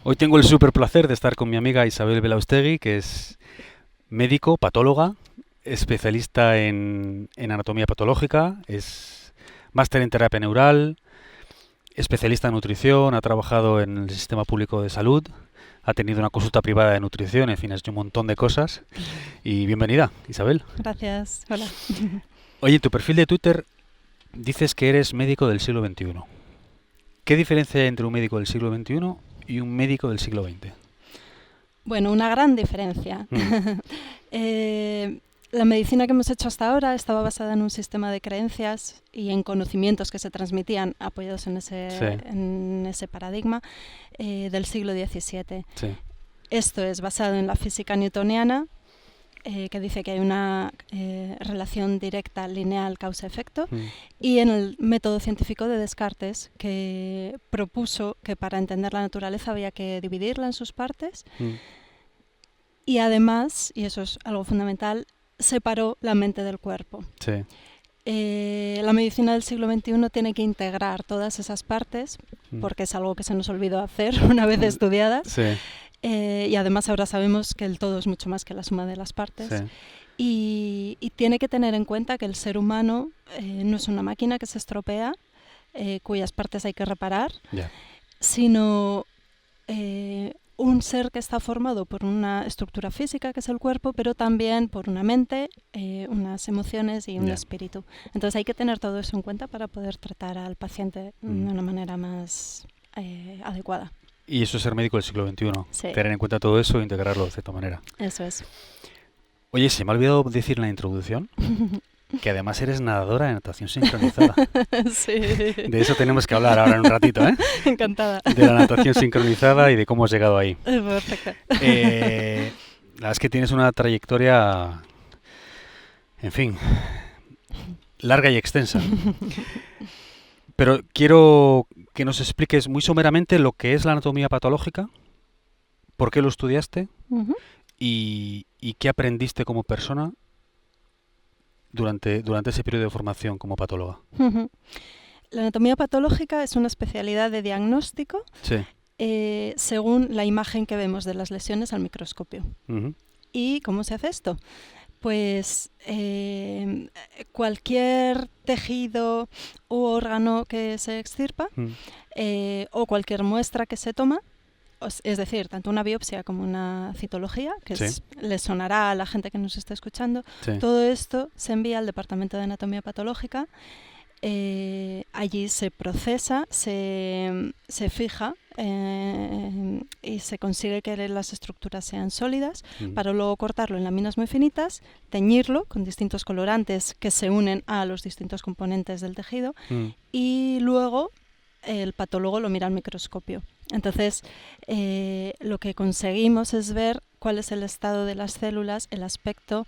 Hoy tengo el súper placer de estar con mi amiga Isabel Belaustegui, que es médico, patóloga, especialista en anatomía patológica, es máster en terapia neural, especialista en nutrición, ha trabajado en el sistema público de salud, ha tenido una consulta privada de nutrición, en fin, ha hecho un montón de cosas. Y bienvenida, Isabel. Gracias, hola. Oye, en tu perfil de Twitter dices que eres médico del siglo XXI. ¿Qué diferencia hay entre un médico del siglo XXI y un médico del siglo XX? Bueno, una gran diferencia. La medicina que hemos hecho hasta ahora estaba basada en un sistema de creencias y en conocimientos que se transmitían apoyados en ese paradigma del siglo XVII. Sí. Esto es basado en la física newtoniana, que dice que hay una relación directa, lineal, causa-efecto, y en el método científico de Descartes, que propuso que para entender la naturaleza había que dividirla en sus partes, y además, y eso es algo fundamental, separó la mente del cuerpo. Sí. La medicina del siglo XXI tiene que integrar todas esas partes, porque es algo que se nos olvidó hacer una vez estudiadas. Sí. Y además ahora sabemos que el todo es mucho más que la suma de las partes. Sí. Y tiene que tener en cuenta que el ser humano no es una máquina que se estropea, cuyas partes hay que reparar, sino un ser que está formado por una estructura física, que es el cuerpo, pero también por una mente, unas emociones y un espíritu. Entonces hay que tener todo eso en cuenta para poder tratar al paciente de una manera más adecuada. Y eso es ser médico del siglo XXI, sí. Tener en cuenta todo eso e integrarlo de cierta manera. Eso es. Oye, se me ha olvidado decir en la introducción que además eres nadadora de natación sincronizada. Sí. De eso tenemos que hablar ahora en un ratito, ¿eh? Encantada. De la natación sincronizada y de cómo has llegado ahí. Perfecto. La verdad es que tienes una trayectoria, en fin, larga y extensa. Pero quiero que nos expliques muy someramente lo que es la anatomía patológica, por qué lo estudiaste y qué aprendiste como persona durante ese periodo de formación como patóloga. La anatomía patológica es una especialidad de diagnóstico según la imagen que vemos de las lesiones al microscopio. ¿Y cómo se hace esto? Pues cualquier tejido u órgano que se extirpa o cualquier muestra que se toma, es decir, tanto una biopsia como una citología, que les sonará a la gente que nos está escuchando, todo esto se envía al Departamento de Anatomía Patológica. Allí se procesa, se fija y se consigue que las estructuras sean sólidas para luego cortarlo en láminas muy finitas, teñirlo con distintos colorantes que se unen a los distintos componentes del tejido y luego el patólogo lo mira al microscopio. Entonces, lo que conseguimos es ver cuál es el estado de las células, el aspecto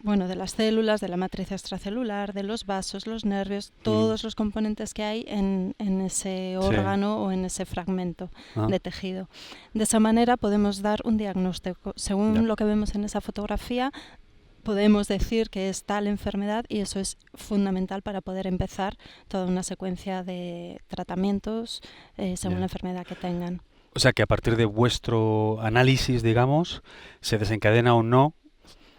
de las células, de la matriz extracelular, de los vasos, los nervios, todos los componentes que hay en ese órgano o en ese fragmento de tejido. De esa manera podemos dar un diagnóstico. Según lo que vemos en esa fotografía, podemos decir que es tal enfermedad y eso es fundamental para poder empezar toda una secuencia de tratamientos según la enfermedad que tengan. O sea que a partir de vuestro análisis, digamos, se desencadena o no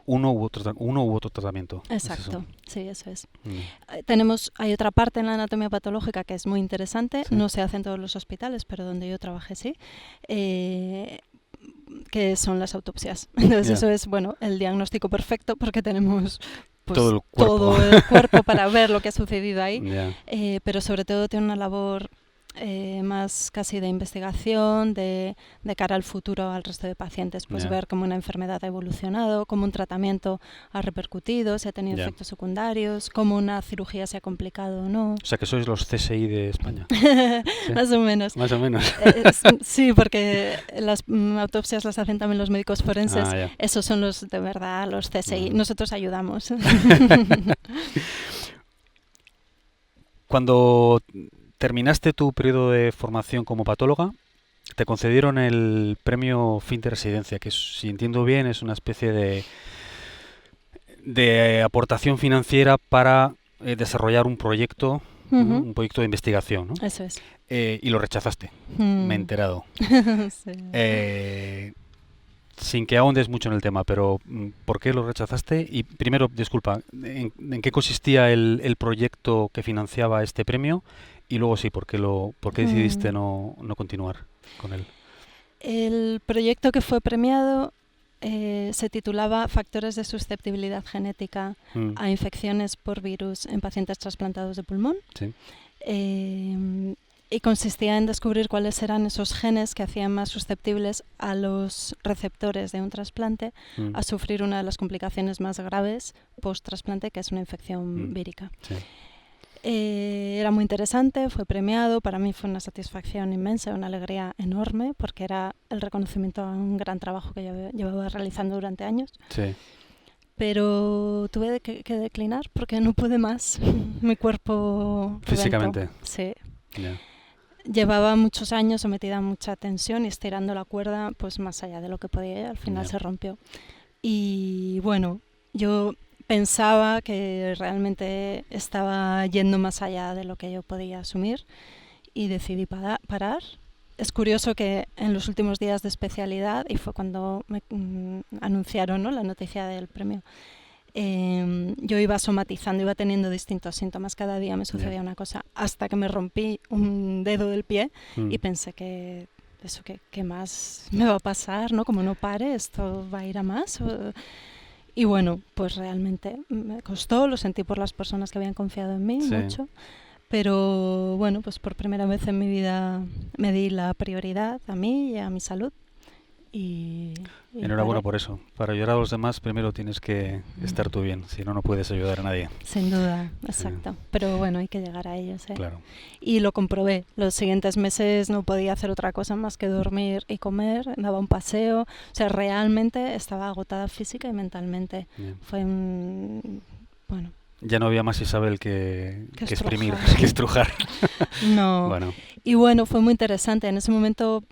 uno u otro tratamiento. Exacto, sí, eso es. Hay otra parte en la anatomía patológica que es muy interesante, no se hace en todos los hospitales, pero donde yo trabajé que son las autopsias. Entonces eso es, el diagnóstico perfecto porque tenemos todo el cuerpo para ver lo que ha sucedido ahí, pero sobre todo tiene una labor más casi de investigación de cara al futuro, al resto de pacientes, ver cómo una enfermedad ha evolucionado, cómo un tratamiento ha repercutido, si ha tenido efectos secundarios, cómo una cirugía se ha complicado o no. O sea que sois los CSI de España. Más o menos. Más o menos. Sí, porque las autopsias las hacen también los médicos forenses. Esos son los de verdad, los CSI. Nosotros ayudamos. Cuando terminaste tu periodo de formación como patóloga, te concedieron el premio fin de residencia, que si entiendo bien es una especie de aportación financiera para desarrollar un proyecto un proyecto de investigación, ¿no? Eso es. Y lo rechazaste, me he enterado. Sí. Sin que ahondes mucho en el tema, pero ¿por qué lo rechazaste? Y primero, disculpa, ¿en qué consistía el proyecto que financiaba este premio? Y luego sí, ¿por qué decidiste no continuar con él? El proyecto que fue premiado se titulaba Factores de susceptibilidad genética a infecciones por virus en pacientes trasplantados de pulmón. Sí. Y consistía en descubrir cuáles eran esos genes que hacían más susceptibles a los receptores de un trasplante a sufrir una de las complicaciones más graves post-trasplante, que es una infección vírica. Sí. Era muy interesante, fue premiado, para mí fue una satisfacción inmensa, una alegría enorme, porque era el reconocimiento a un gran trabajo que yo llevaba realizando durante años. Sí. Pero tuve que declinar porque no pude más. Mi cuerpo... Físicamente. Reventó. Sí. Yeah. Llevaba muchos años sometida a mucha tensión y estirando la cuerda pues más allá de lo que podía y al final se rompió. Y bueno, yo pensaba que realmente estaba yendo más allá de lo que yo podía asumir y decidí parar. Es curioso que en los últimos días de especialidad, y fue cuando me anunciaron, ¿no?, la noticia del premio, yo iba somatizando, iba teniendo distintos síntomas, cada día me sucedía una cosa, hasta que me rompí un dedo del pie y pensé que eso, ¿qué más me va a pasar? ¿No? Como no pare, esto va a ir a más. Y bueno, pues realmente me costó, lo sentí por las personas que habían confiado en mí mucho, pero bueno, pues por primera vez en mi vida me di la prioridad a mí y a mi salud. Y enhorabuena por eso. Para ayudar a los demás primero tienes que estar tú bien, si no, no puedes ayudar a nadie. Sin duda, exacto. Sí. Pero bueno, hay que llegar a ellos. Claro. Y lo comprobé. Los siguientes meses no podía hacer otra cosa más que dormir y comer, daba un paseo. O sea, realmente estaba agotada física y mentalmente. Fue un... bueno... Ya no había más Isabel que exprimir, que estrujar. No. Bueno. Y bueno, fue muy interesante. En ese momento...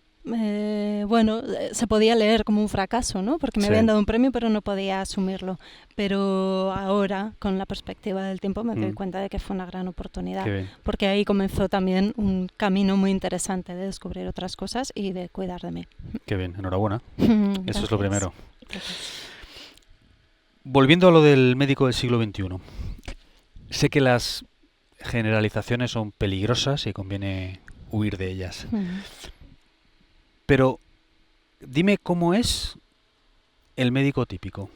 bueno, se podía leer como un fracaso, ¿no? Porque me habían dado un premio pero no podía asumirlo. Pero ahora, con la perspectiva del tiempo, me doy cuenta de que fue una gran oportunidad. Porque ahí comenzó también un camino muy interesante de descubrir otras cosas y de cuidar de mí. Qué bien, enhorabuena. Gracias. Eso es lo primero. Gracias. Volviendo a lo del médico del siglo XXI. Sé que las generalizaciones son peligrosas y conviene huir de ellas. Pero dime cómo es el médico típico.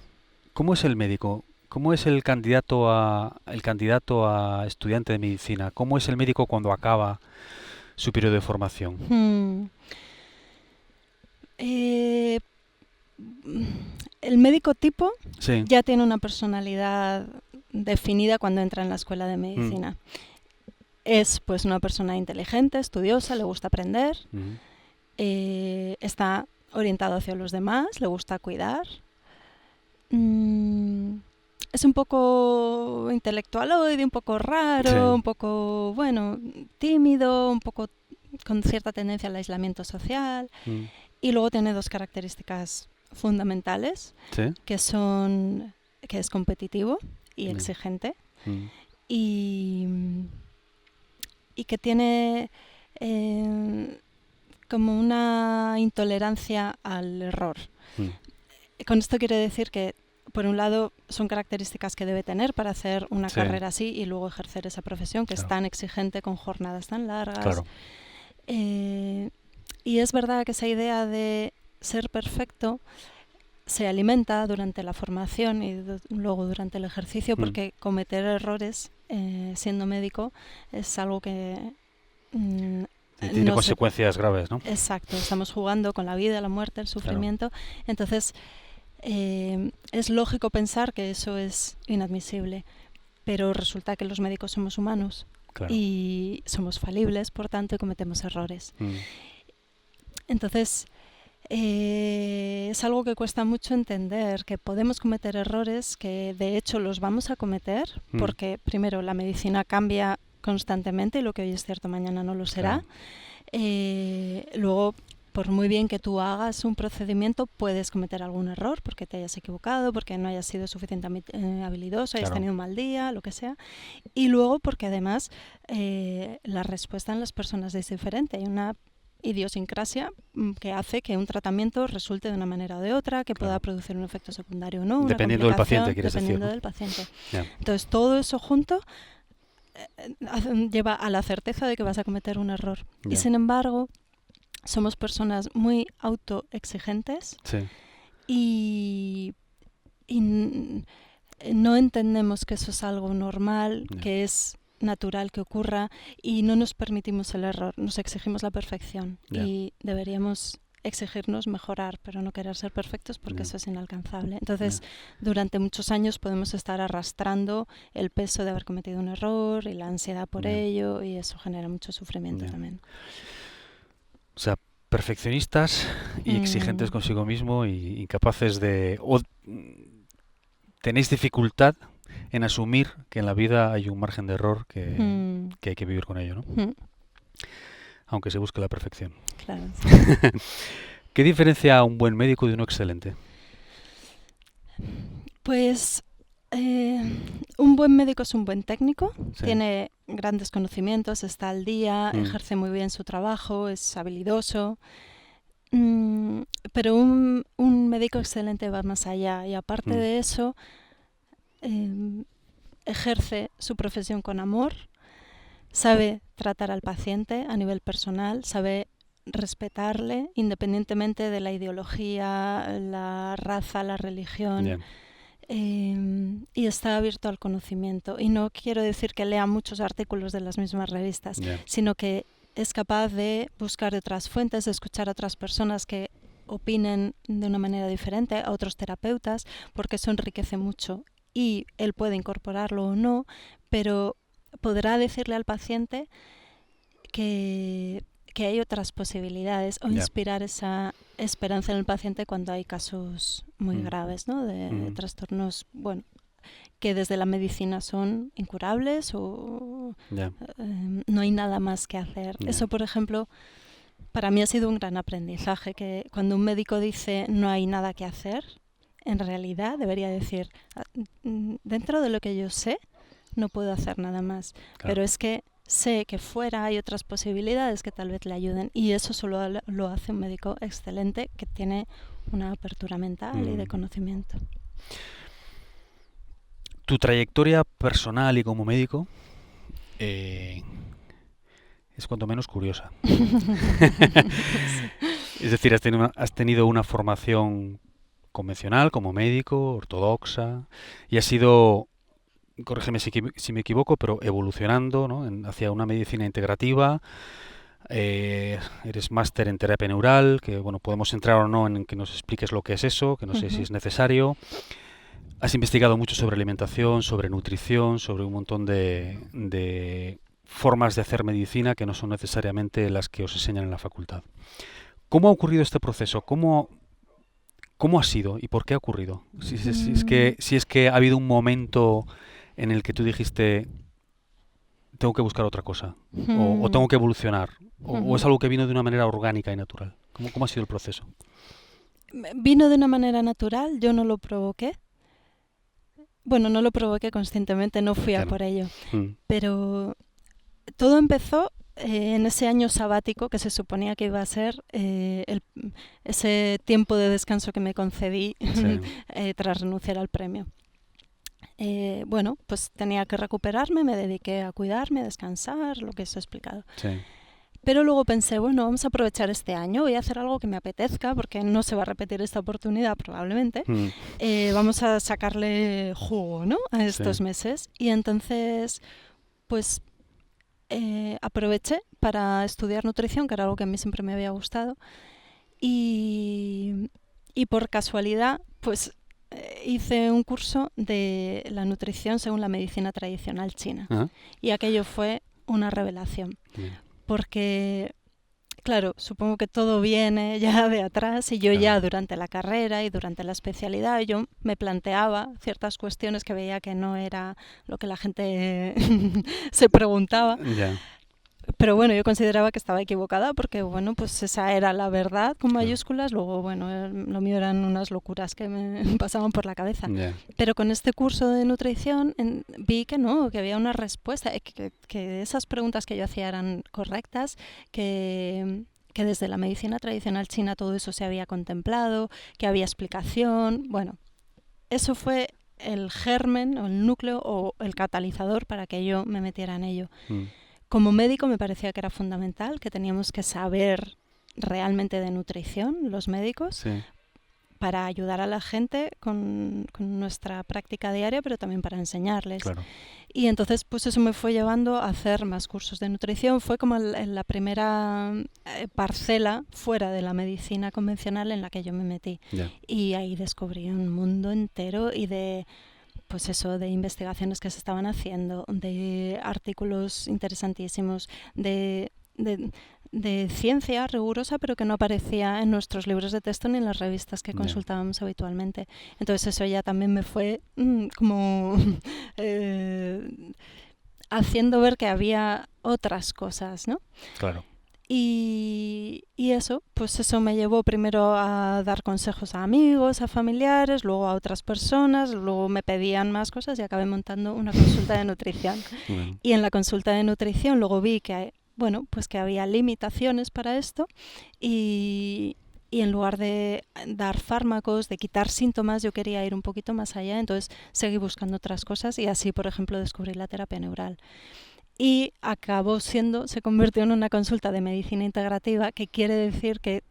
¿Cómo es el médico? ¿Cómo es el candidato a estudiante de medicina? ¿Cómo es el médico cuando acaba su periodo de formación? El médico tipo ya tiene una personalidad definida cuando entra en la escuela de medicina. Es pues una persona inteligente, estudiosa, le gusta aprender. Está orientado hacia los demás, le gusta cuidar. Es un poco intelectualoide, un poco raro, un poco, bueno, tímido, un poco con cierta tendencia al aislamiento social. Y luego tiene dos características fundamentales, que es competitivo y exigente. Y que tiene... como una intolerancia al error. Con esto quiere decir que, por un lado, son características que debe tener para hacer una carrera así y luego ejercer esa profesión, que es tan exigente con jornadas tan largas. Claro. Y es verdad que esa idea de ser perfecto se alimenta durante la formación y luego durante el ejercicio, porque cometer errores siendo médico es algo que... tiene consecuencias graves, ¿no? Exacto, estamos jugando con la vida, la muerte, el sufrimiento. Claro. Entonces, es lógico pensar que eso es inadmisible, pero resulta que los médicos somos humanos y somos falibles, por tanto, y cometemos errores. Entonces, es algo que cuesta mucho entender, que podemos cometer errores, que de hecho los vamos a cometer, porque primero la medicina cambia constantemente y lo que hoy es cierto mañana no lo será. Luego por muy bien que tú hagas un procedimiento, puedes cometer algún error porque te hayas equivocado, porque no hayas sido suficientemente habilidoso, hayas tenido un mal día, lo que sea. Y luego porque además la respuesta en las personas es diferente. Hay una idiosincrasia que hace que un tratamiento resulte de una manera o de otra, que pueda producir un efecto secundario o no, dependiendo del paciente, quieres dependiendo decir, ¿no? del paciente. Yeah. Entonces, todo eso junto lleva a la certeza de que vas a cometer un error. Yeah. Y sin embargo, somos personas muy autoexigentes y no entendemos que eso es algo normal, que es natural que ocurra, y no nos permitimos el error, nos exigimos la perfección y deberíamos exigirnos mejorar, pero no querer ser perfectos porque eso es inalcanzable. Entonces, durante muchos años podemos estar arrastrando el peso de haber cometido un error y la ansiedad por ello, y eso genera mucho sufrimiento también. O sea, perfeccionistas y exigentes consigo mismo y incapaces de... ¿Tenéis dificultad en asumir que en la vida hay un margen de error que hay que vivir con ello, ¿no? Aunque se busque la perfección? Claro. ¿Qué diferencia a un buen médico de uno excelente? Pues un buen médico es un buen técnico, tiene grandes conocimientos, está al día, ejerce muy bien su trabajo, es habilidoso. Pero un médico excelente va más allá y aparte de eso ejerce su profesión con amor, sabe tratar al paciente a nivel personal, sabe respetarle independientemente de la ideología, la raza, la religión. Y está abierto al conocimiento. Y no quiero decir que lea muchos artículos de las mismas revistas, sino que es capaz de buscar otras fuentes, de escuchar a otras personas que opinen de una manera diferente, a otros terapeutas, porque eso enriquece mucho. Y él puede incorporarlo o no, pero podrá decirle al paciente que hay otras posibilidades o inspirar esa esperanza en el paciente cuando hay casos muy graves, ¿no? de trastornos, bueno, que desde la medicina son incurables o no hay nada más que hacer. Eso, por ejemplo, para mí ha sido un gran aprendizaje, que cuando un médico dice no hay nada que hacer, en realidad debería decir, dentro de lo que yo sé, no puedo hacer nada más. Pero es que sé que fuera hay otras posibilidades que tal vez le ayuden, y eso solo lo hace un médico excelente que tiene una apertura mental y de conocimiento. Tu trayectoria personal y como médico es cuanto menos curiosa. Es decir, has tenido una formación convencional como médico, ortodoxa, y has ido, corrígeme si me equivoco, pero evolucionando, ¿no? Hacia una medicina integrativa. Eres máster en terapia neural, que bueno, podemos entrar o no en que nos expliques lo que es eso, que no sé si es necesario. Has investigado mucho sobre alimentación, sobre nutrición, sobre un montón de formas de hacer medicina que no son necesariamente las que os enseñan en la facultad. ¿Cómo ha ocurrido este proceso? ¿Cómo ha sido y por qué ha ocurrido? Si es que ha habido un momento en el que tú dijiste tengo que buscar otra cosa o tengo que evolucionar o es algo que vino de una manera orgánica y natural. ¿Cómo ha sido el proceso? Vino de una manera natural, yo no lo provoqué. Bueno, no lo provoqué conscientemente, no fui a por ello. Pero todo empezó en ese año sabático que se suponía que iba a ser ese tiempo de descanso que me concedí tras renunciar al premio. Bueno, pues tenía que recuperarme, me dediqué a cuidarme, a descansar, lo que os he explicado. Pero luego pensé, bueno, vamos a aprovechar este año, voy a hacer algo que me apetezca, porque no se va a repetir esta oportunidad probablemente. Vamos a sacarle jugo, ¿no?, a estos meses. Y entonces, pues aproveché para estudiar nutrición, que era algo que a mí siempre me había gustado. Y por casualidad, pues hice un curso de la nutrición según la medicina tradicional china. Y aquello fue una revelación. Porque, claro, supongo que todo viene ya de atrás y yo ya durante la carrera y durante la especialidad yo me planteaba ciertas cuestiones que veía que no era lo que la gente se preguntaba. pero bueno, yo consideraba que estaba equivocada porque, bueno, pues esa era la verdad con mayúsculas. Luego, bueno, lo mío eran unas locuras que me pasaban por la cabeza. Yeah. Pero con este curso de nutrición vi que no, que había una respuesta, que esas preguntas que yo hacía eran correctas, que desde la medicina tradicional china todo eso se había contemplado, que había explicación. Bueno, eso fue el germen o el núcleo o el catalizador para que yo me metiera en ello. Como médico me parecía que era fundamental, que teníamos que saber realmente de nutrición, los médicos, Sí. para ayudar a la gente con nuestra práctica diaria, pero también para enseñarles. Claro. Y entonces pues eso me fue llevando a hacer más cursos de nutrición. Fue como la primera parcela fuera de la medicina convencional en la que yo me metí. Yeah. Y ahí descubrí un mundo entero y de pues eso, de investigaciones que se estaban haciendo, de artículos interesantísimos, de ciencia rigurosa, pero que no aparecía en nuestros libros de texto ni en las revistas que consultábamos habitualmente. Entonces eso ya también me fue como haciendo ver que había otras cosas, ¿no? Claro. Y eso, pues eso me llevó primero a dar consejos a amigos, a familiares, luego a otras personas, luego me pedían más cosas y acabé montando una consulta de nutrición. Bueno. Y en la consulta de nutrición luego vi que, bueno, pues que había limitaciones para esto y en lugar de dar fármacos, de quitar síntomas, yo quería ir un poquito más allá, entonces seguí buscando otras cosas y así, por ejemplo, descubrí la terapia neural. Y se convirtió en una consulta de medicina integrativa, que quiere decir que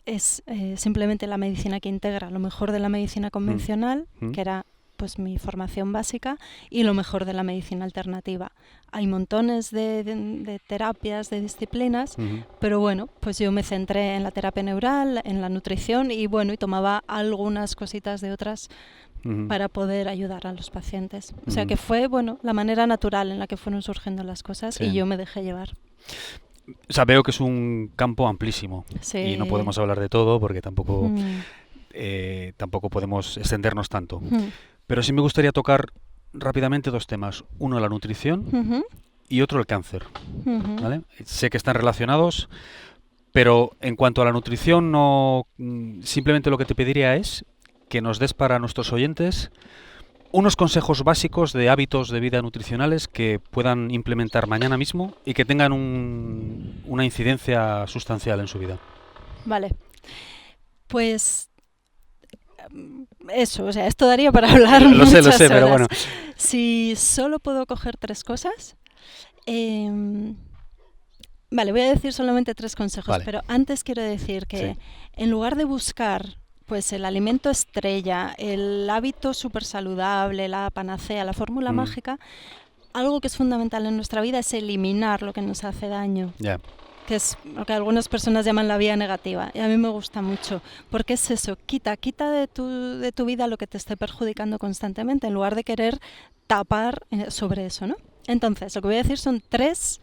es simplemente la medicina que integra lo mejor de la medicina convencional, que era pues mi formación básica, y lo mejor de la medicina alternativa. Hay montones de terapias, de disciplinas, pero bueno, pues yo me centré en la terapia neural, en la nutrición y bueno, y tomaba algunas cositas de otras para poder ayudar a los pacientes. O sea que fue, bueno, la manera natural en la que fueron surgiendo las cosas y yo me dejé llevar. O sea, veo que es un campo amplísimo y no podemos hablar de todo porque tampoco podemos extendernos tanto. Pero sí me gustaría tocar rápidamente dos temas. Uno, la nutrición y otro, el cáncer. ¿Vale? Sé que están relacionados, pero en cuanto a la nutrición, simplemente lo que te pediría es que nos des para nuestros oyentes unos consejos básicos de hábitos de vida nutricionales que puedan implementar mañana mismo y que tengan una incidencia sustancial en su vida. Vale. Pues eso, o sea, esto daría para hablar muchas horas. Lo sé, pero bueno. Si solo puedo coger 3 cosas, vale, voy a decir solamente 3 consejos, pero antes quiero decir que en lugar de buscar pues el alimento estrella, el hábito súper saludable, la panacea, la fórmula mágica, algo que es fundamental en nuestra vida es eliminar lo que nos hace daño. Que es lo que algunas personas llaman la vía negativa. Y a mí me gusta mucho, porque es eso, quita de tu vida lo que te esté perjudicando constantemente, en lugar de querer tapar sobre eso, ¿no? Entonces, lo que voy a decir son 3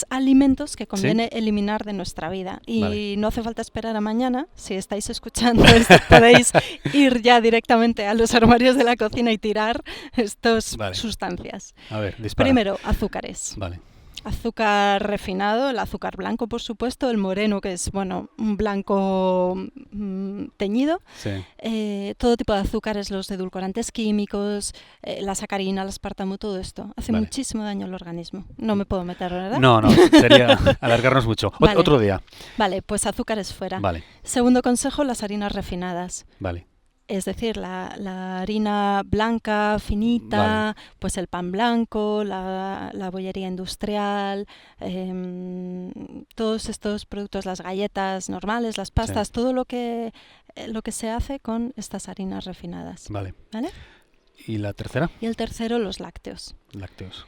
alimentos que conviene eliminar de nuestra vida. Y no hace falta esperar a mañana. Si estáis escuchando esto, podéis ir ya directamente a los armarios de la cocina y tirar estas sustancias. A ver, dispara. Primero, azúcares. Azúcar refinado, el azúcar blanco, por supuesto, el moreno, que es, bueno, un blanco teñido. Todo tipo de azúcares, los edulcorantes químicos, la sacarina, el aspartamo, todo esto. Hace muchísimo daño al organismo. No me puedo meter, ¿verdad? No, sería alargarnos mucho. Otro día. Vale, pues azúcares fuera. Segundo consejo, las harinas refinadas. Es decir, la harina blanca, finita, pues el pan blanco, la bollería industrial, todos estos productos, las galletas normales, las pastas, todo lo que se hace con estas harinas refinadas. ¿Vale? ¿Y la tercera? Y el tercero, los lácteos. Lácteos.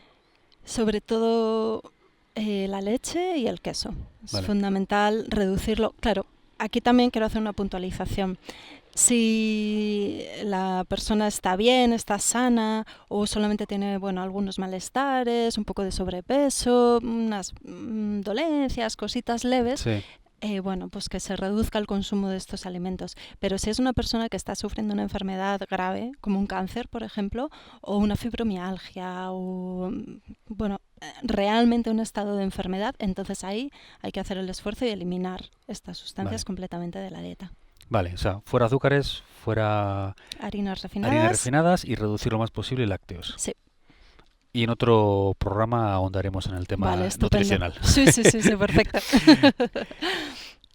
Sobre todo la leche y el queso. Es fundamental reducirlo. Claro, aquí también quiero hacer una puntualización. Si la persona está bien, está sana o solamente tiene algunos malestares, un poco de sobrepeso, unas dolencias, cositas leves, bueno, pues que se reduzca el consumo de estos alimentos. Pero si es una persona que está sufriendo una enfermedad grave, como un cáncer, por ejemplo, o una fibromialgia, o bueno, realmente un estado de enfermedad, entonces ahí hay que hacer el esfuerzo y eliminar estas sustancias completamente de la dieta. Vale, o sea, fuera azúcares, fuera harinas refinadas y reducir lo más posible lácteos. Sí. Y en otro programa ahondaremos en el tema nutricional. Sí, perfecto.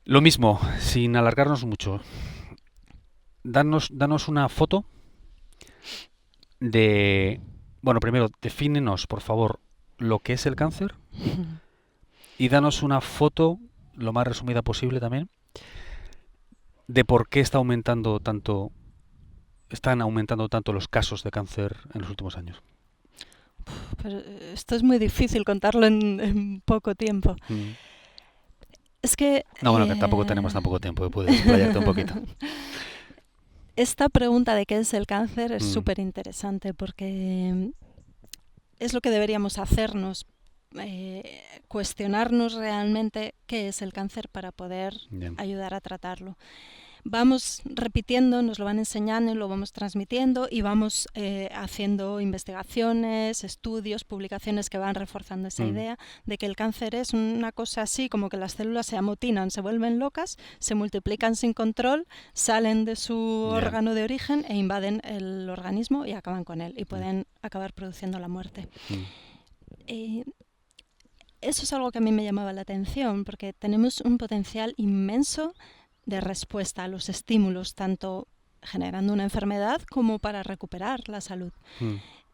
Lo mismo, sin alargarnos mucho. Danos una foto de... Bueno, primero, defínenos, por favor, lo que es el cáncer. Y danos una foto, lo más resumida posible también, de por qué están aumentando tanto los casos de cáncer en los últimos años. Pero esto es muy difícil contarlo en poco tiempo. Es que... No, bueno, que tampoco tenemos tan poco tiempo, puedes explayarte un poquito. Esta pregunta de qué es el cáncer es súper interesante porque es lo que deberíamos hacernos, cuestionarnos realmente qué es el cáncer para poder ayudar a tratarlo. Vamos repitiendo, nos lo van enseñando y lo vamos transmitiendo y vamos haciendo investigaciones, estudios, publicaciones que van reforzando esa idea de que el cáncer es una cosa así como que las células se amotinan, se vuelven locas, se multiplican sin control, salen de su órgano de origen e invaden el organismo y acaban con él y pueden acabar produciendo la muerte. Eso es algo que a mí me llamaba la atención porque tenemos un potencial inmenso de respuesta a los estímulos, tanto generando una enfermedad como para recuperar la salud.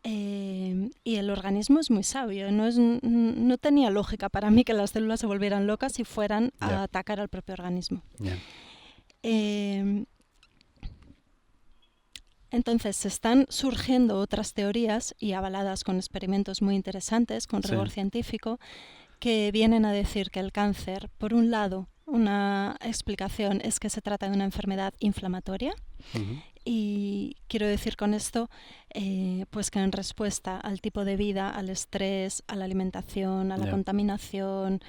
Y el organismo es muy sabio. No tenía lógica para mí que las células se volvieran locas y fueran a atacar al propio organismo. Entonces están surgiendo otras teorías y avaladas con experimentos muy interesantes, con rigor científico, que vienen a decir que el cáncer, por un lado, una explicación es que se trata de una enfermedad inflamatoria y quiero decir con esto pues que en respuesta al tipo de vida, al estrés, a la alimentación, a la contaminación,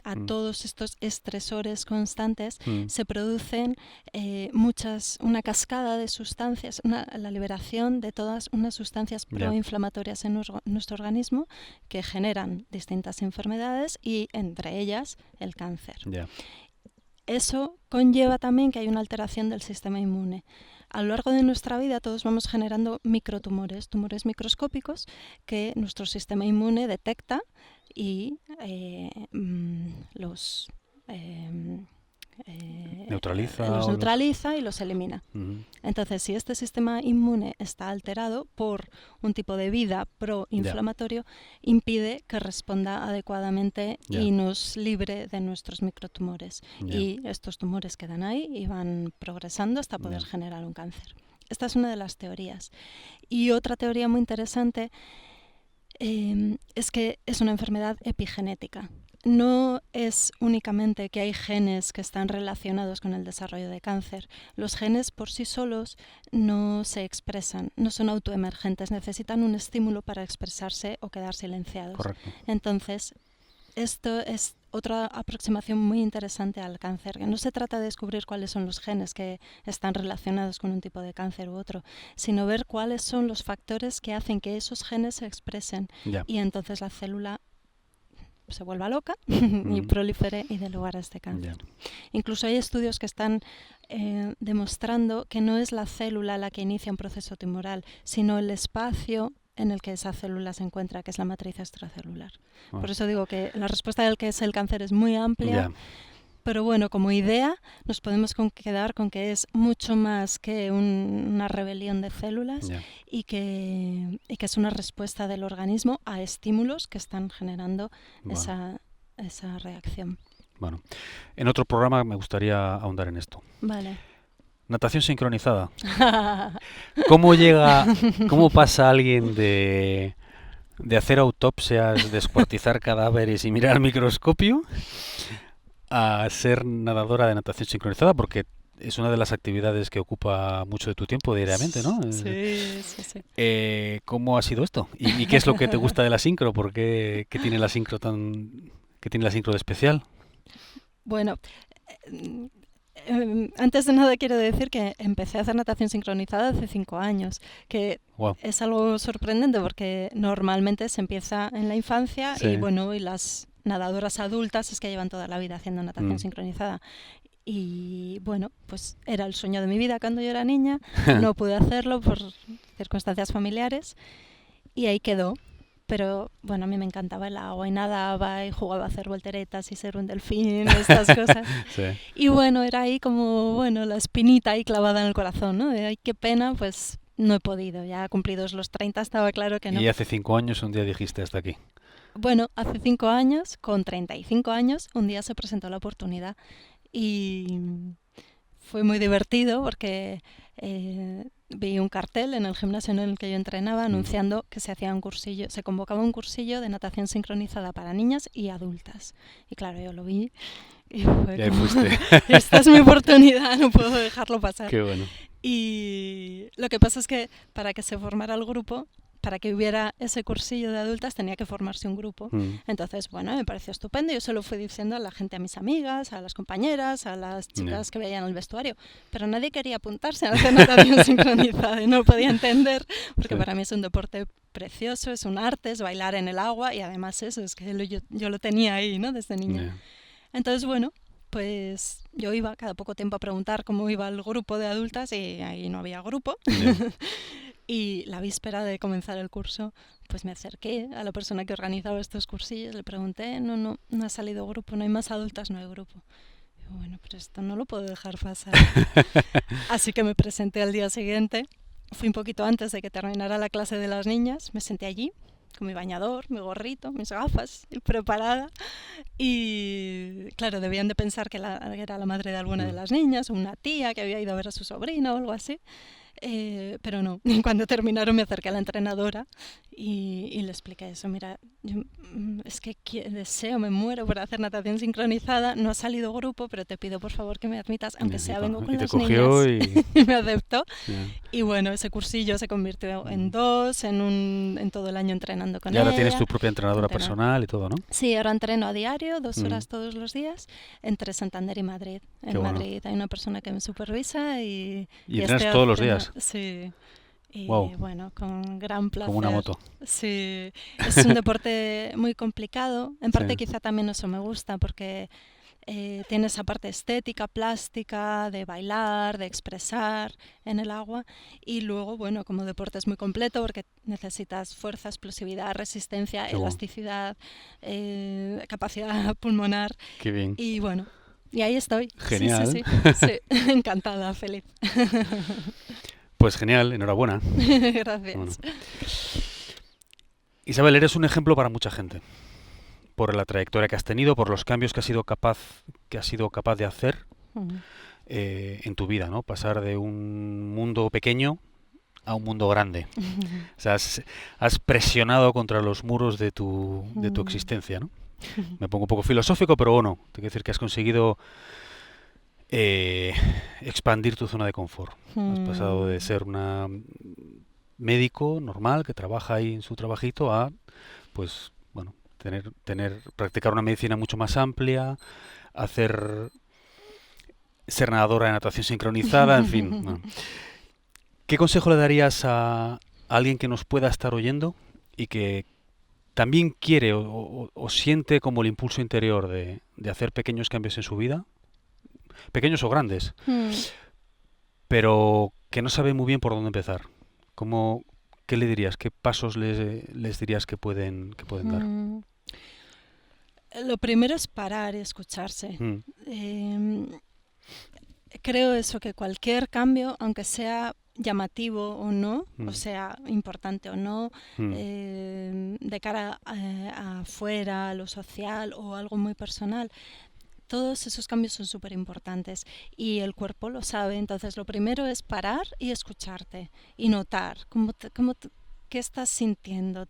a todos estos estresores constantes se producen una cascada de sustancias, la liberación de todas unas sustancias proinflamatorias en nuestro organismo que generan distintas enfermedades y entre ellas el cáncer. Eso conlleva también que hay una alteración del sistema inmune. A lo largo de nuestra vida todos vamos generando microtumores, tumores microscópicos que nuestro sistema inmune detecta y los neutraliza y los elimina. Entonces, si este sistema inmune está alterado por un tipo de vida proinflamatorio, impide que responda adecuadamente y nos libre de nuestros microtumores. Y estos tumores quedan ahí y van progresando hasta poder generar un cáncer. Esta es una de las teorías. Y otra teoría muy interesante es que es una enfermedad epigenética. No es únicamente que hay genes que están relacionados con el desarrollo de cáncer. Los genes por sí solos no se expresan, no son autoemergentes, necesitan un estímulo para expresarse o quedar silenciados. Correcto. Entonces, esto es otra aproximación muy interesante al cáncer, que no se trata de descubrir cuáles son los genes que están relacionados con un tipo de cáncer u otro, sino ver cuáles son los factores que hacen que esos genes se expresen y entonces la célula se vuelva loca y prolifere y dé lugar a este cáncer. Incluso hay estudios que están demostrando que no es la célula la que inicia un proceso tumoral, sino el espacio en el que esa célula se encuentra, que es la matriz extracelular. Por eso digo que la respuesta del que es el cáncer es muy amplia, pero bueno, como idea nos podemos quedar con que es mucho más que una rebelión de células y que es una respuesta del organismo a estímulos que están generando esa reacción. Bueno, en otro programa me gustaría ahondar en esto. Vale. Natación sincronizada. ¿Cómo pasa alguien de hacer autopsias, descuartizar cadáveres y mirar al microscopio a ser nadadora de natación sincronizada? Porque es una de las actividades que ocupa mucho de tu tiempo diariamente, ¿no? Sí. ¿Cómo ha sido esto? ¿Y qué es lo que te gusta de la sincro? ¿Qué tiene la sincro qué tiene la sincro de especial? Bueno, antes de nada quiero decir que empecé a hacer natación sincronizada hace 5 años, que es algo sorprendente porque normalmente se empieza en la infancia y bueno, y las nadadoras adultas es que llevan toda la vida haciendo natación sincronizada. Y bueno, pues era el sueño de mi vida cuando yo era niña, no pude hacerlo por circunstancias familiares y ahí quedó. Pero bueno, a mí me encantaba el agua y nadaba y jugaba a hacer volteretas y ser un delfín, estas cosas. Y bueno, era ahí como, bueno, la espinita ahí clavada en el corazón, ¿no? De ay, qué pena, pues no he podido. Ya cumplidos los 30 estaba claro que no. Y hace 5 años un día dijiste hasta aquí. Bueno, hace 5 años, con 35 años, un día se presentó la oportunidad y fue muy divertido porque vi un cartel en el gimnasio en el que yo entrenaba anunciando que se hacía un cursillo, se convocaba un cursillo de natación sincronizada para niñas y adultas. Y claro, yo lo vi y fue y como, fuiste. Esta es mi oportunidad, no puedo dejarlo pasar. Qué bueno. Y lo que pasa es que para que se formara el grupo, para que hubiera ese cursillo de adultas tenía que formarse un grupo. Entonces, bueno, me pareció estupendo. Yo se lo fui diciendo a la gente, a mis amigas, a las compañeras, a las chicas que veían el vestuario. Pero nadie quería apuntarse a hacer natación sincronizada y no lo podía entender porque para mí es un deporte precioso, es un arte, es bailar en el agua y además eso, es que yo lo tenía ahí, ¿no? Desde niña. Entonces, bueno, pues yo iba cada poco tiempo a preguntar cómo iba el grupo de adultas y ahí no había grupo. Y la víspera de comenzar el curso, pues me acerqué a la persona que organizaba estos cursillos, le pregunté, no ha salido grupo, no hay más adultas, no hay grupo. Y bueno, pero esto no lo puedo dejar pasar. Así que me presenté al día siguiente, fui un poquito antes de que terminara la clase de las niñas, me senté allí con mi bañador, mi gorrito, mis gafas, preparada. Y claro, debían de pensar que era la madre de alguna de las niñas, o una tía que había ido a ver a su sobrina o algo así. Pero no, cuando terminaron me acerqué a la entrenadora y le expliqué eso. Mira, yo, es que deseo, me muero por hacer natación sincronizada, no ha salido grupo, pero te pido por favor que me admitas, aunque sea vengo con las niñas. Y me aceptó. Y bueno, ese cursillo se convirtió en 2, en todo el año entrenando con ella. Y ahora tienes tu propia entrenadora personal y todo, ¿no? Sí, ahora entreno a diario, 2 horas todos los días, entre Santander y Madrid. En Madrid hay una persona que me supervisa y entrenas todos los días. Sí, y wow. Bueno, con gran placer. Como una moto. Sí, es un deporte muy complicado, en parte quizá también eso me gusta porque tiene esa parte estética, plástica, de bailar, de expresar en el agua y luego, bueno, como deporte es muy completo porque necesitas fuerza, explosividad, resistencia, elasticidad, capacidad pulmonar. Qué bien. Y bueno, y ahí estoy. Genial. Sí, encantada, feliz. Pues genial, enhorabuena. Gracias. Bueno. Isabel, eres un ejemplo para mucha gente. Por la trayectoria que has tenido, por los cambios que has sido capaz de hacer en tu vida, ¿no? Pasar de un mundo pequeño a un mundo grande. O sea, has presionado contra los muros de tu existencia, ¿no? Me pongo un poco filosófico, pero bueno, tengo que decir que has conseguido expandir tu zona de confort. Has pasado de ser una médico normal que trabaja ahí en su trabajito a, pues, bueno, practicar una medicina mucho más amplia, ser nadadora de natación sincronizada, en fin. Bueno. ¿Qué consejo le darías a alguien que nos pueda estar oyendo y que también quiere o siente como el impulso interior de hacer pequeños cambios en su vida? Pequeños o grandes, pero que no sabe muy bien por dónde empezar. ¿Qué le dirías? ¿Qué pasos les dirías que pueden dar? Lo primero es parar y escucharse. Creo eso, que cualquier cambio, aunque sea llamativo o no, o sea, importante o no, de cara a afuera, a lo social o algo muy personal, todos esos cambios son súper importantes y el cuerpo lo sabe. Entonces lo primero es parar y escucharte y notar qué estás sintiendo.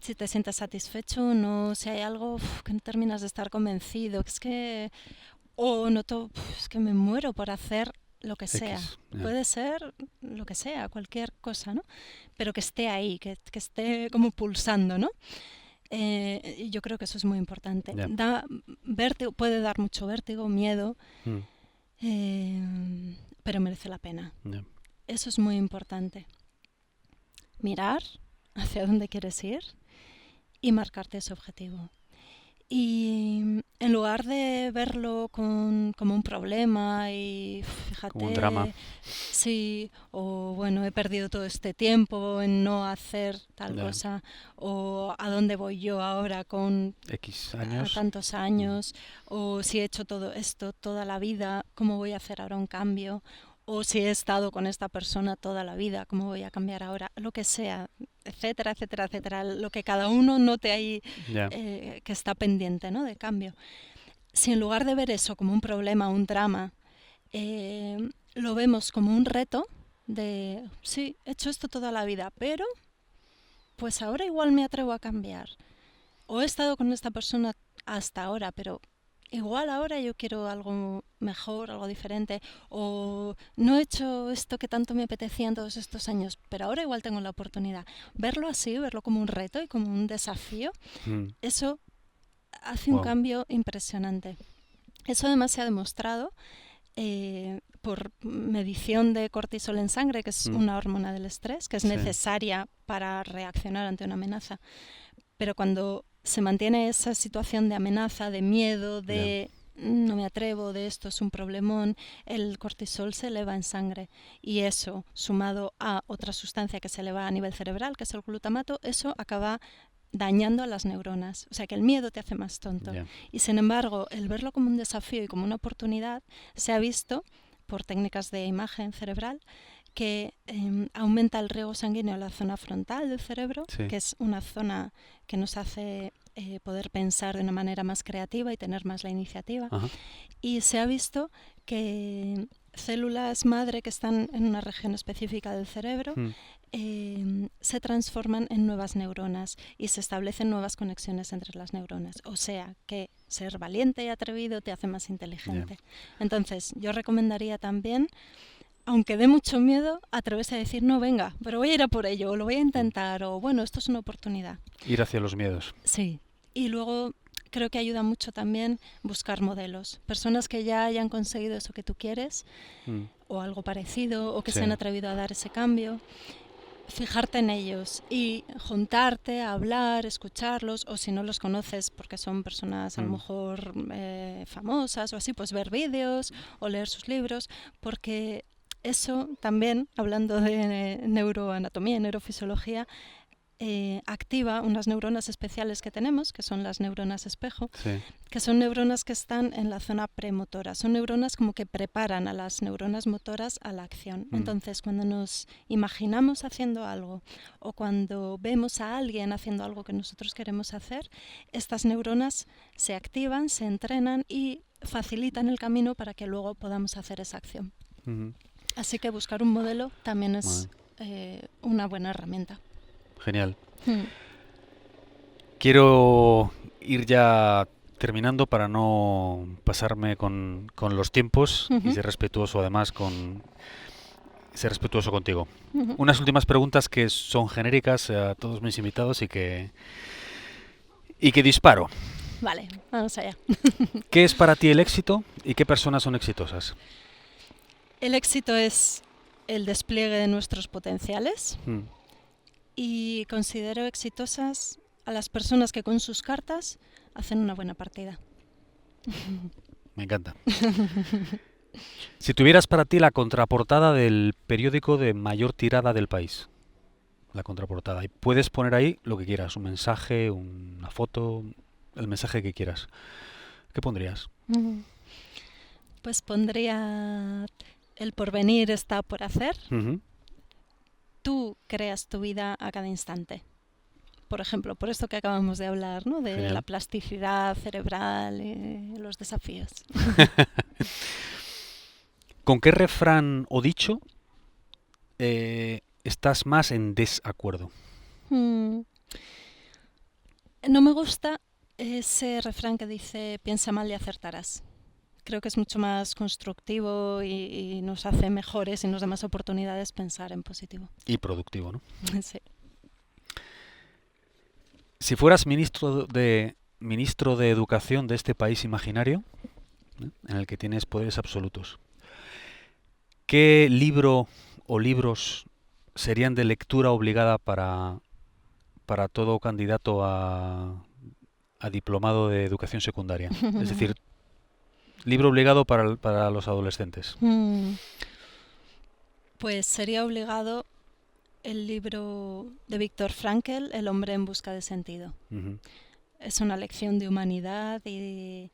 Si te sientes satisfecho o no, si hay algo que no terminas de estar convencido, es que noto es que me muero por hacer lo que sea. Puede ser lo que sea, cualquier cosa, ¿no? Pero que esté ahí, que esté como pulsando, ¿no? Yo creo que eso es muy importante. Ya. Da vértigo, puede dar mucho vértigo, miedo, pero merece la pena. Ya. Eso es muy importante. Mirar hacia dónde quieres ir y marcarte ese objetivo. Y en lugar de verlo como un problema y fíjate, Como un drama. sí, o bueno, he perdido todo este tiempo en no hacer tal Ya. cosa, o a dónde voy yo ahora con X a años. tantos años, o si he hecho todo esto toda la vida, ¿cómo voy a hacer ahora un cambio? O si he estado con esta persona toda la vida, ¿cómo voy a cambiar ahora? Lo que sea, etcétera, etcétera, etcétera. Lo que cada uno note ahí Ya. que está pendiente, ¿no?, de cambio. Si en lugar de ver eso como un problema, un drama, lo vemos como un reto de, sí, he hecho esto toda la vida, pero pues ahora igual me atrevo a cambiar. O he estado con esta persona hasta ahora, pero igual ahora yo quiero algo mejor, algo diferente, o no he hecho esto que tanto me apetecía en todos estos años, pero ahora igual tengo la oportunidad. Verlo así, verlo como un reto y como un desafío, eso hace un cambio impresionante. Eso además se ha demostrado por medición de cortisol en sangre, que es una hormona del estrés, que es necesaria para reaccionar ante una amenaza. Pero cuando se mantiene esa situación de amenaza, de miedo, de no me atrevo, de esto es un problemón, el cortisol se eleva en sangre. Y eso, sumado a otra sustancia que se eleva a nivel cerebral, que es el glutamato, eso acaba dañando a las neuronas. O sea que el miedo te hace más tonto. Y sin embargo, el verlo como un desafío y como una oportunidad, se ha visto por técnicas de imagen cerebral que aumenta el riego sanguíneo en la zona frontal del cerebro, que es una zona que nos hace poder pensar de una manera más creativa y tener más la iniciativa. Y se ha visto que células madre que están en una región específica del cerebro se transforman en nuevas neuronas y se establecen nuevas conexiones entre las neuronas. O sea que ser valiente y atrevido te hace más inteligente. Entonces yo recomendaría también, aunque dé mucho miedo, atreverse a decir, no, venga, pero voy a ir a por ello, o lo voy a intentar, o bueno, esto es una oportunidad. Ir hacia los miedos. Sí. Y luego creo que ayuda mucho también buscar modelos. Personas que ya hayan conseguido eso que tú quieres, o algo parecido, o que se han atrevido a dar ese cambio. Fijarte en ellos y juntarte, a hablar, escucharlos, o si no los conoces porque son personas a lo mejor famosas o así, pues ver vídeos o leer sus libros, porque eso también, hablando de neuroanatomía y neurofisiología, activa unas neuronas especiales que tenemos, que son las neuronas espejo, que son neuronas que están en la zona premotora. Son neuronas como que preparan a las neuronas motoras a la acción. Entonces, cuando nos imaginamos haciendo algo o cuando vemos a alguien haciendo algo que nosotros queremos hacer, estas neuronas se activan, se entrenan y facilitan el camino para que luego podamos hacer esa acción. Así que buscar un modelo también es una buena herramienta. Genial. Quiero ir ya terminando para no pasarme con los tiempos y ser respetuoso además ser respetuoso contigo. Unas últimas preguntas que son genéricas a todos mis invitados y que disparo. Vale, vamos allá. ¿Qué es para ti el éxito y qué personas son exitosas? El éxito es el despliegue de nuestros potenciales. Y considero exitosas a las personas que con sus cartas hacen una buena partida. Me encanta. Si tuvieras para ti la contraportada del periódico de mayor tirada del país, la contraportada, y puedes poner ahí lo que quieras, un mensaje, una foto, el mensaje que quieras, ¿qué pondrías? Pues pondría: el porvenir está por hacer. Tú creas tu vida a cada instante. Por ejemplo, por esto que acabamos de hablar, ¿no? De la plasticidad cerebral y los desafíos. ¿Con qué refrán o dicho estás más en desacuerdo? No me gusta ese refrán que dice piensa mal y acertarás. Creo que es mucho más constructivo y nos hace mejores y nos da más oportunidades pensar en positivo. Y productivo, ¿no? Sí. Si fueras ministro de Educación de este país imaginario, en el que tienes poderes absolutos, ¿qué libro o libros serían de lectura obligada para todo candidato a diplomado de educación secundaria? Es decir, libro obligado para los adolescentes. Pues sería obligado el libro de Viktor Frankl, El hombre en busca de sentido. Es una lección de humanidad y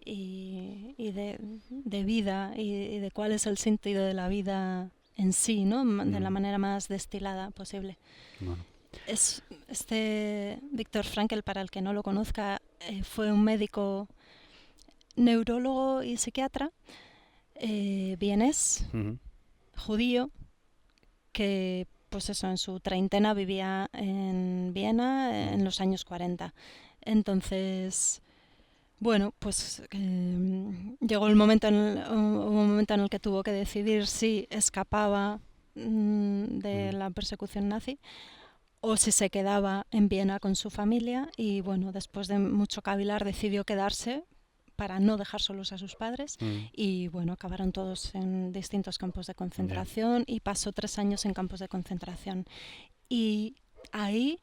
de vida y de cuál es el sentido de la vida en sí, ¿no? De la manera más destilada posible. Bueno. Este Viktor Frankl, para el que no lo conozca, fue un médico neurólogo y psiquiatra vienés, judío, que pues eso, en su treintena vivía en Viena en los años 40. Entonces, bueno, pues llegó un momento en el que tuvo que decidir si escapaba de la persecución nazi o si se quedaba en Viena con su familia, y bueno, después de mucho cavilar decidió quedarse para no dejar solos a sus padres y bueno, acabaron todos en distintos campos de concentración y pasó 3 años en campos de concentración. Y ahí,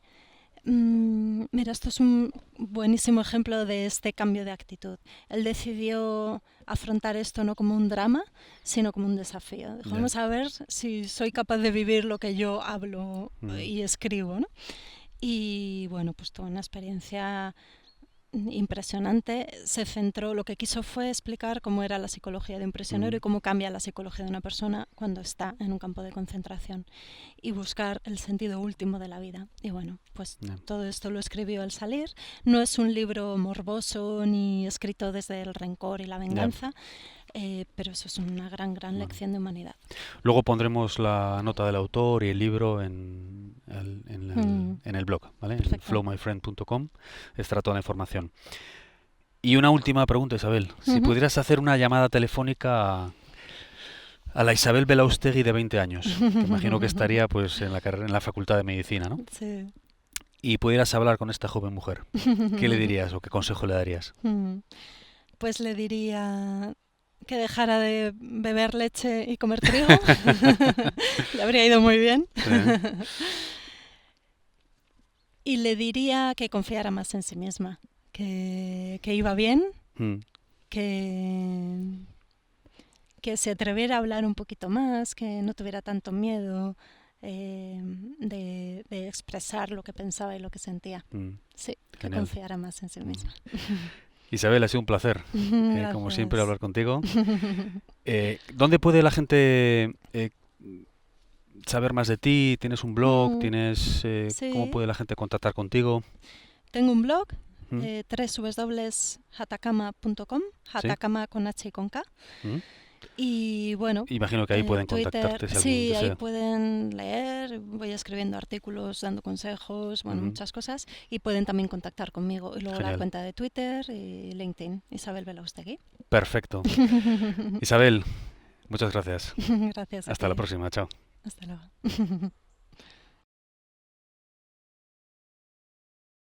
mira, esto es un buenísimo ejemplo de este cambio de actitud. Él decidió afrontar esto no como un drama, sino como un desafío. Dijo, vamos a ver si soy capaz de vivir lo que yo hablo y escribo, ¿no? Y bueno, pues tuvo una experiencia impresionante. Se centró, lo que quiso fue explicar cómo era la psicología de un prisionero y cómo cambia la psicología de una persona cuando está en un campo de concentración, y buscar el sentido último de la vida. Y bueno, pues todo esto lo escribió al salir. No es un libro morboso ni escrito desde el rencor y la venganza, pero eso es una gran lección de humanidad. Luego pondremos la nota del autor y el libro en el blog, ¿vale? En flowmyfriend.com estará toda la información. Y una última pregunta, Isabel. Si pudieras hacer una llamada telefónica a la Isabel Belaustegui de 20 años, que imagino que estaría pues en la Facultad de Medicina, ¿no? Sí. Y pudieras hablar con esta joven mujer, ¿qué le dirías o qué consejo le darías? Pues le diría que dejara de beber leche y comer trigo. Le habría ido muy bien. Y le diría que confiara más en sí misma, que iba bien, que se atreviera a hablar un poquito más, que no tuviera tanto miedo de expresar lo que pensaba y lo que sentía. Sí, que confiara más en sí misma. Isabel, ha sido un placer, como siempre, hablar contigo. ¿Dónde puede la gente saber más de ti? ¿Tienes un blog? Sí. ¿Cómo puede la gente contactar contigo? Tengo un blog, www.hatakama.com, Hatakama con H y con K. Y bueno, imagino que ahí pueden contactarte. Sí, ahí pueden leer, voy escribiendo artículos, dando consejos, bueno, muchas cosas, y pueden también contactar conmigo. Y luego la cuenta de Twitter y LinkedIn, Isabel Belaustegui. Perfecto. Isabel, muchas gracias. Gracias. Hasta la próxima, chao. Hasta luego.